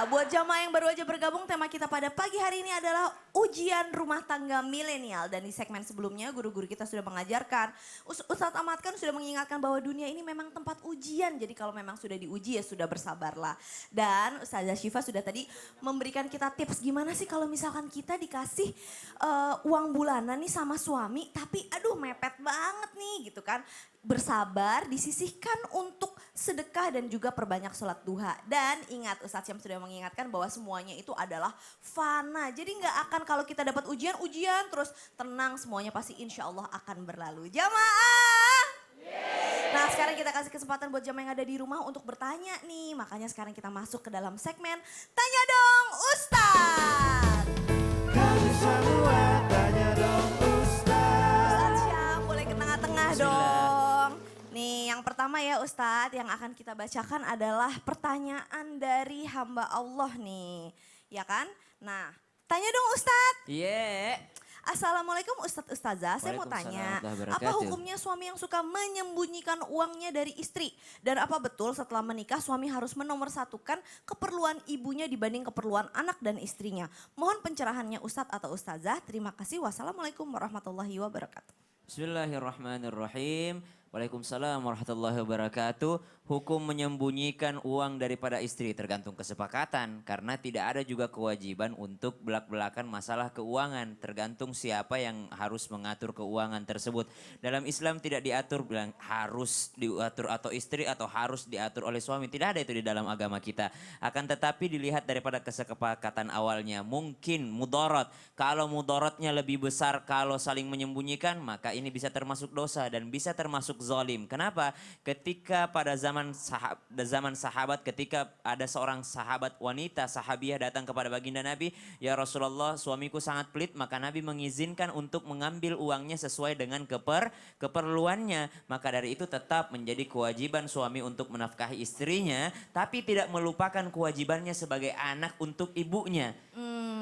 buat jamaah yang baru aja bergabung, tema kita pada pagi hari ini adalah ujian rumah tangga milenial. Dan di segmen sebelumnya guru-guru kita sudah mengajarkan, Ustadz Ahmad kan sudah mengingatkan bahwa dunia ini memang tempat ujian. Jadi kalau memang sudah diuji ya sudah bersabarlah. Dan Ustazah Syifa sudah tadi memberikan kita tips gimana sih kalau misalkan kita dikasih uang bulanan nih sama suami, tapi aduh mepet banget nih gitu kan. Bersabar, disisihkan untuk sedekah dan juga perbanyak sholat duha. Dan ingat Ustadz Syam sudah mengingatkan bahwa semuanya itu adalah fana. Jadi nggak akan kalau kita dapat ujian terus tenang semuanya pasti insya Allah akan berlalu. Jamaah! Nah sekarang kita kasih kesempatan buat jamaah yang ada di rumah untuk bertanya nih. Makanya sekarang kita masuk ke dalam segmen Tanya Dong Ustadz. Kami semua tanya dong Ustaz. Ustadz Syam boleh ke tengah-tengah dong. Nih yang pertama ya Ustadz yang akan kita bacakan adalah pertanyaan dari hamba Allah nih. Ya kan? Nah tanya dong Ustadz. Iya. Assalamualaikum Ustadz Ustazah, saya mau Waalaikumsalam tanya, warahmatullahi apa wabarakatuh. hukumnya suami yang suka menyembunyikan uangnya dari istri? Dan apa betul setelah menikah suami harus menomorsatukan keperluan ibunya dibanding keperluan anak dan istrinya? Mohon pencerahannya Ustadz atau Ustazah, terima kasih. Wassalamualaikum warahmatullahi wabarakatuh. Bismillahirrahmanirrahim. Waalaikumsalam warahmatullahi wabarakatuh. Hukum menyembunyikan uang daripada istri tergantung kesepakatan. Karena tidak ada juga kewajiban untuk belak-belakan masalah keuangan. Tergantung siapa yang harus mengatur keuangan tersebut. Dalam Islam tidak diatur bilang harus diatur atau istri atau harus diatur oleh suami. Tidak ada itu di dalam agama kita. Akan tetapi dilihat daripada kesepakatan awalnya. Mungkin mudarat. Kalau mudaratnya lebih besar kalau saling menyembunyikan maka ini bisa termasuk dosa dan bisa termasuk zalim. Kenapa? Ketika pada zaman sahabat ketika ada seorang sahabat wanita sahabiah datang kepada baginda Nabi, ya Rasulullah suamiku sangat pelit, maka Nabi mengizinkan untuk mengambil uangnya sesuai dengan keperluannya. Maka dari itu tetap menjadi kewajiban suami untuk menafkahi istrinya, tapi tidak melupakan kewajibannya sebagai anak untuk ibunya.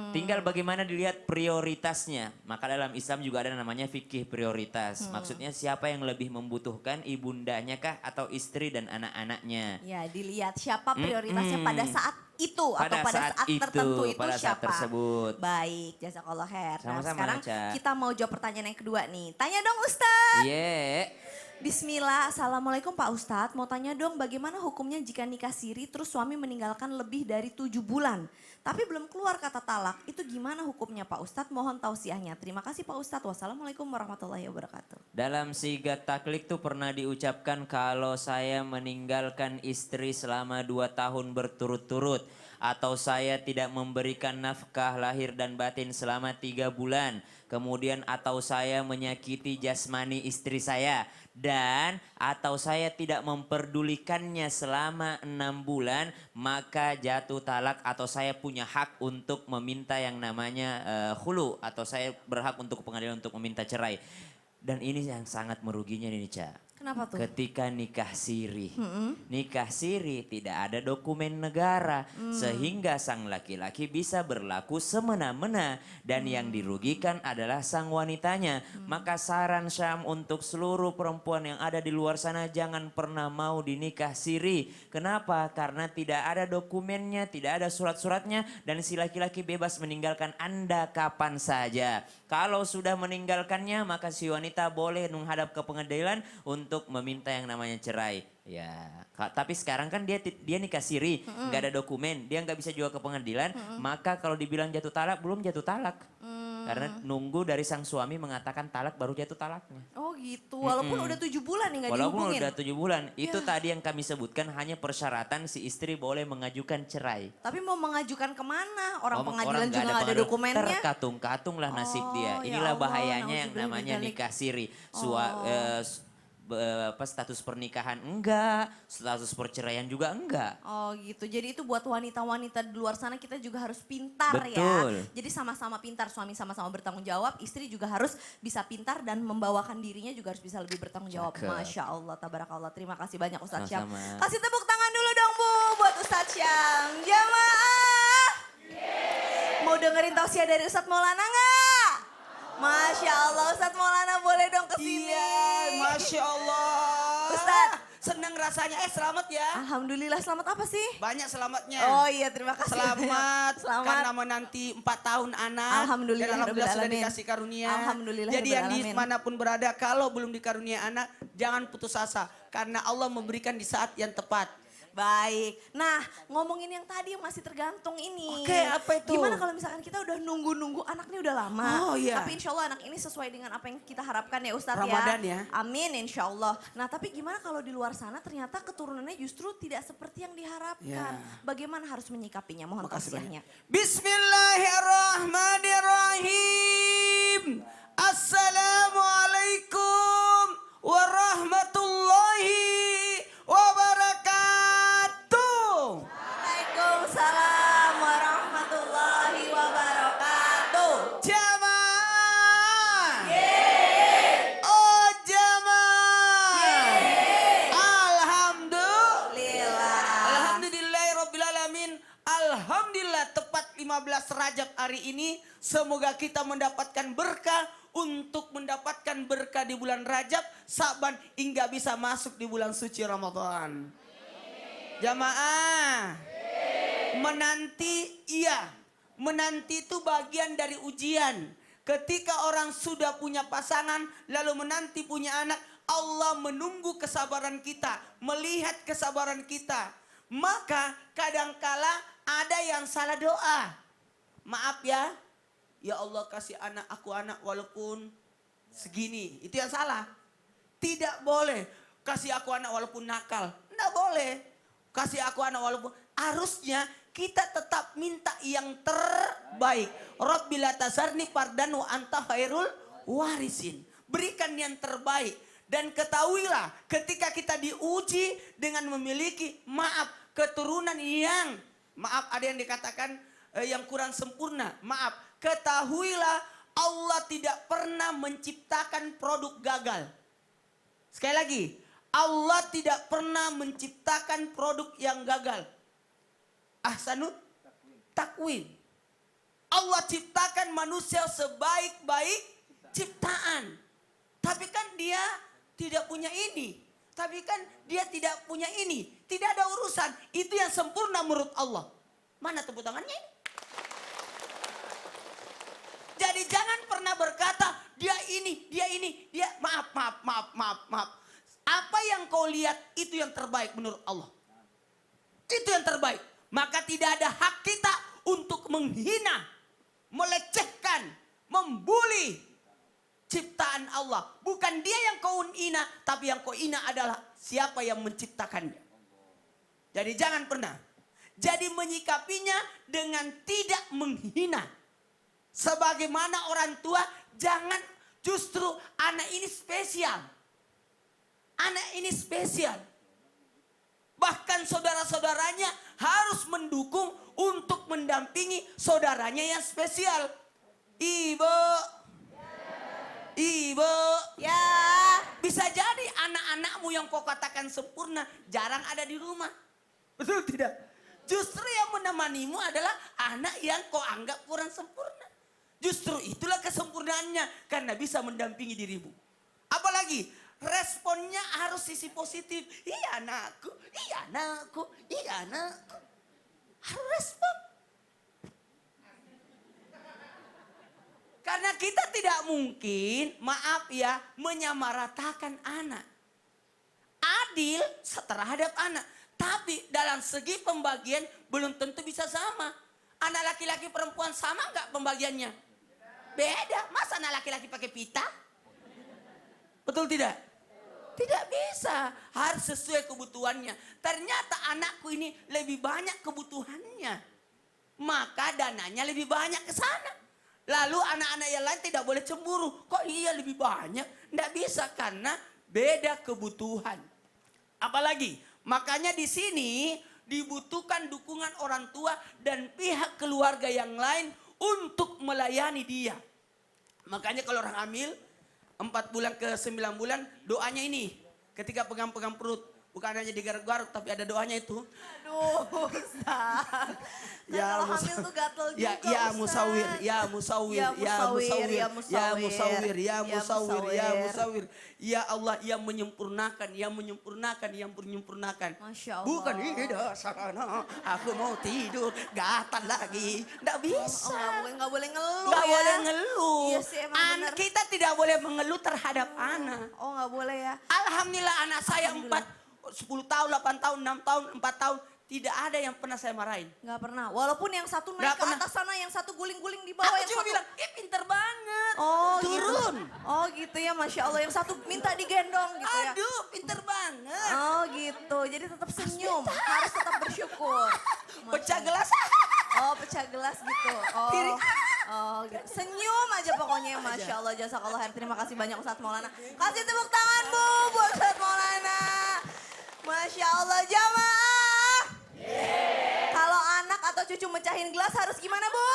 Tinggal bagaimana dilihat prioritasnya. Maka dalam Islam juga ada namanya fikih prioritas. Maksudnya siapa yang lebih membutuhkan, ibundanya kah atau istri dan anak-anaknya. Ya dilihat siapa prioritasnya pada saat itu atau pada saat itu, tertentu itu pada saat siapa. tersebut. Baik, jazakallah khair. Nah Sama-sama, sekarang Ca. kita mau jawab pertanyaan yang kedua nih. Tanya dong Ustadz. Iya. Bismillah, Assalamualaikum Pak Ustadz. Mau tanya dong bagaimana hukumnya jika nikah siri terus suami meninggalkan lebih dari 7 bulan. Tapi belum keluar kata talak. Itu gimana hukumnya Pak Ustadz? Mohon tausiahnya. Terima kasih Pak Ustadz. Wassalamualaikum warahmatullahi wabarakatuh. Dalam siga taklik tuh pernah diucapkan kalau saya meninggalkan istri selama 2 tahun berturut-turut. Atau saya tidak memberikan nafkah lahir dan batin selama 3 bulan. Kemudian atau saya menyakiti jasmani istri saya. Dan atau saya tidak memperdulikannya selama 6 bulan. Maka jatuh talak atau saya punya hak untuk meminta yang namanya khulu. Atau saya berhak untuk pengadilan untuk meminta cerai. Dan ini yang sangat meruginya nih Ca. Kenapa tuh? Ketika nikah siri. Nikah siri tidak ada dokumen negara. Sehingga sang laki-laki bisa berlaku semena-mena. Dan yang dirugikan adalah sang wanitanya. Maka saran Syam untuk seluruh perempuan yang ada di luar sana jangan pernah mau dinikah siri. Kenapa? Karena tidak ada dokumennya, tidak ada surat-suratnya. Dan si laki-laki bebas meninggalkan Anda kapan saja. Kalau sudah meninggalkannya maka si wanita boleh menghadap ke pengadilan untuk meminta yang namanya cerai. Ya, tapi sekarang kan dia nikah siri, nggak ada dokumen, dia nggak bisa juga ke pengadilan. Maka kalau dibilang jatuh talak, belum jatuh talak. Karena nunggu dari sang suami mengatakan talak baru jatuh talaknya. Oh gitu, walaupun udah 7 bulan nih gak Walaupun dihubungin. udah 7 bulan, itu tadi yang kami sebutkan hanya persyaratan si istri boleh mengajukan cerai. Tapi mau mengajukan kemana? Orang Orang pengadilan juga nggak gak ada pengadilan, dokumennya. Terkatung-katung lah nasib Oh, dia. ya Inilah Allah, bahayanya yang nauzubillah namanya min dzalik. nikah siri. Oh. Status pernikahan enggak, status perceraian juga enggak. Oh gitu, jadi itu buat wanita-wanita di luar sana kita juga harus pintar Betul. ya. Jadi sama-sama pintar, suami sama-sama bertanggung jawab, istri juga harus bisa pintar dan membawakan dirinya juga harus bisa lebih bertanggung jawab. Cakep. Masya Allah, tabarakallah. Terima kasih banyak Ustadz Syam. Sama-sama. Kasih tepuk tangan dulu dong Bu buat Ustadz Syam. Jamaah. Mau dengerin tausiah dari Ustadz Maulana nggak? Masya Allah, Ustadz Maulana boleh dong kesini. Iya, Masya Allah. Ustadz, Senang rasanya. Selamat ya. Alhamdulillah, selamat apa sih? Banyak selamatnya. Oh iya, terima kasih. Selamat, Selamat. karena menanti 4 tahun anak. Alhamdulillah, Dan alhamdulillah sudah Rabbil Alamin. dikasih karunia. Alhamdulillah, Jadi yang Rabbil Alamin. dimanapun berada, kalau belum dikarunia anak, jangan putus asa. Karena Allah memberikan di saat yang tepat. Baik. Nah, ngomongin yang tadi yang masih tergantung ini. Oke, apa itu? Gimana kalau misalkan kita udah nunggu-nunggu anaknya udah lama. Oh, iya. Tapi insya Allah anak ini sesuai dengan apa yang kita harapkan ya Ustadz Ramadan ya. Amin insya Allah. Nah tapi gimana kalau di luar sana ternyata keturunannya justru tidak seperti yang diharapkan. Ya. Bagaimana harus menyikapinya? Mohon Makasih tausiahnya. Bismillahirrahmanirrahim. Assalamualaikum warahmatullahi wabarakatuh. Waalaikumsalam warahmatullahi wabarakatuh. Jamaah. Oh jamaah. Lillah. Alhamdulillahirrabbilalamin. Alhamdulillah tepat 15 Rajab hari ini. Semoga kita mendapatkan berkah untuk mendapatkan berkah di bulan Rajab, Sa'ban hingga bisa masuk di bulan suci Ramadan. Jamaah. Menanti iya. Menanti itu bagian dari ujian. Ketika orang sudah punya pasangan lalu menanti punya anak, Allah menunggu kesabaran kita, melihat kesabaran kita. Maka kadangkala ada yang salah doa. Maaf ya. Ya Allah kasih aku anak walaupun segini. Itu yang salah. Tidak boleh kasih aku anak walaupun nakal. Tidak boleh. Kasih aku anak walaupun. Harusnya kita tetap minta yang terbaik. Rabbi la tasarni fardan wa anta khairul warisin. Berikan yang terbaik. Dan ketahuilah ketika kita diuji dengan memiliki keturunan yang ada yang dikatakan yang kurang sempurna. Ketahuilah Allah tidak pernah menciptakan produk gagal. Sekali lagi, Allah tidak pernah menciptakan produk yang gagal. Ahsanut takwim. Allah ciptakan manusia sebaik-baik ciptaan. Tapi kan dia tidak punya ini. Tapi kan dia tidak punya ini. Tidak ada urusan. Itu yang sempurna menurut Allah. Mana tepuk tangannya ini? Jadi jangan pernah berkata dia maaf. Apa yang kau lihat itu yang terbaik menurut Allah. Itu yang terbaik. Maka tidak ada hak kita untuk menghina, melecehkan, membuli ciptaan Allah. Bukan dia yang kau hina, tapi yang kau hina adalah siapa yang menciptakannya. Jadi jangan pernah. Jadi menyikapinya dengan tidak menghina. Sebagaimana orang tua, jangan justru anak ini spesial. Anak ini spesial. Bahkan saudara-saudaranya harus mendukung untuk mendampingi saudaranya yang spesial. Ibu. Ya. Bisa jadi anak-anakmu yang kau katakan sempurna jarang ada di rumah. Betul tidak? Justru yang menemanimu adalah anak yang kau anggap kurang sempurna. Justru itulah kesempurnaannya karena bisa mendampingi dirimu. Apalagi responnya harus sisi positif. Iya anakku. Harus respon. Karena kita tidak mungkin, menyamaratakan anak. Adil terhadap anak. Tapi dalam segi pembagian belum tentu bisa sama. Anak laki-laki perempuan sama nggak pembagiannya? Beda. Masa anak laki-laki pakai pita? Betul tidak? Tidak bisa. Harus sesuai kebutuhannya. Ternyata anakku ini lebih banyak kebutuhannya. Maka dananya lebih banyak ke sana. Lalu anak-anak yang lain tidak boleh cemburu. Kok iya lebih banyak? Tidak bisa karena beda kebutuhan. Apalagi makanya di sini dibutuhkan dukungan orang tua dan pihak keluarga yang lain untuk melayani dia. Makanya kalau orang hamil 4 bulan ke 9 bulan doanya ini ketika pegang-pegang perut. Bukan hanya digaruk-garuk tapi ada doanya itu. Aduh, Ustaz. Kan kalau hamil tuh gatel juga, ya Ustaz. musawir, ya musawir, Ya ya musawir, musawir, ya ya musawir, ya musawir. musawir, ya musawir. Ya Allah yang menyempurnakan, yang menyempurnakan, yang menyempurnakan. Masya Allah. Bukan ida sarana, aku mau tidur, gatal lagi. Nggak bisa. Nggak boleh ngeluh Nggak ya. boleh ngeluh. Iya sih, emang benar. Kita tidak boleh mengeluh terhadap anak. Oh nggak boleh ya. Alhamdulillah anak saya 10 tahun, 8 tahun, 6 tahun, 4 tahun. Tidak ada yang pernah saya marahin. Nggak pernah. Walaupun yang satu naik Nggak ke pernah. atas sana, yang satu guling-guling di bawah. Aku yang cuma satu... bilang, pinter banget. Oh Turun. Gitu. Oh gitu ya, Masya Allah. Yang satu minta digendong gitu ya. Aduh, pinter banget. Oh gitu. Jadi tetap senyum. Harus tetap bersyukur. Pecah gelas. Oh pecah gelas gitu. Oh. Piring. Oh gitu. Senyum aja pokoknya. Masya Allah. Jazakallah khair. Terima kasih banyak Ustadz Maulana. Kasih tepuk tangan Bu buat Ustadz Maulana. Masya Allah jamaah. Kalau anak atau cucu mecahin gelas harus gimana Bu?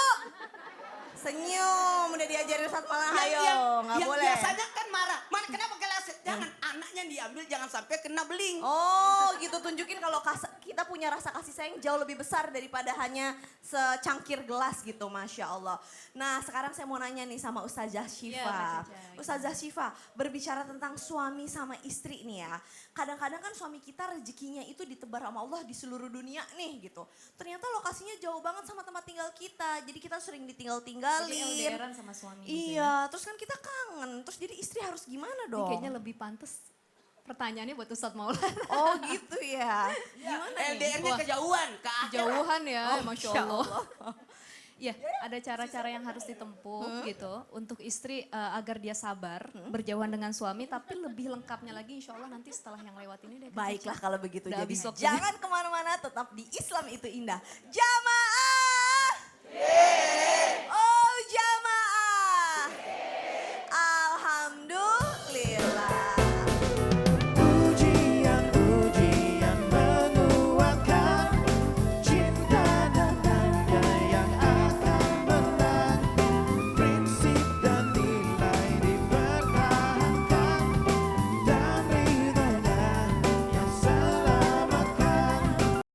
Senyum. Udah diajarin Ustadz Maulana. Ayo. Nggak yang boleh. biasanya kan marah. Mana kenapa gelas? Jangan anaknya diambil, jangan sampai kena beling. Oh gitu, tunjukin kalau kita punya rasa kasih sayang jauh lebih besar daripada hanya secangkir gelas gitu, Masya Allah. Nah sekarang saya mau nanya nih sama Ustazah Syifa. Ustazah Syifa, berbicara tentang suami sama istri nih ya. Kadang-kadang kan suami kita rezekinya itu ditebar sama Allah di seluruh dunia nih gitu. Ternyata lokasinya jauh banget sama tempat tinggal kita, jadi kita sering ditinggal-tinggalin. Jadi LDRan sama suami gitu Iya, terus kan kita kangen, terus jadi istri harus gimana Ini dong? kayaknya lebih pantas pertanyaannya buat Ustadz Maulana. Oh gitu ya. Gimana nih? LDR-nya kejauhan, ke akhirat. Jauhan ya, Oh, Masya Masya Allah. Ya, ada cara-cara yang harus ditempuh gitu untuk istri agar dia sabar berjauhan dengan suami, tapi lebih lengkapnya lagi insya Allah nanti setelah yang lewat ini deh. Baiklah kalau begitu. Udah Jadi habis waktunya. jangan kemana-mana, tetap di Islam itu indah. Jangan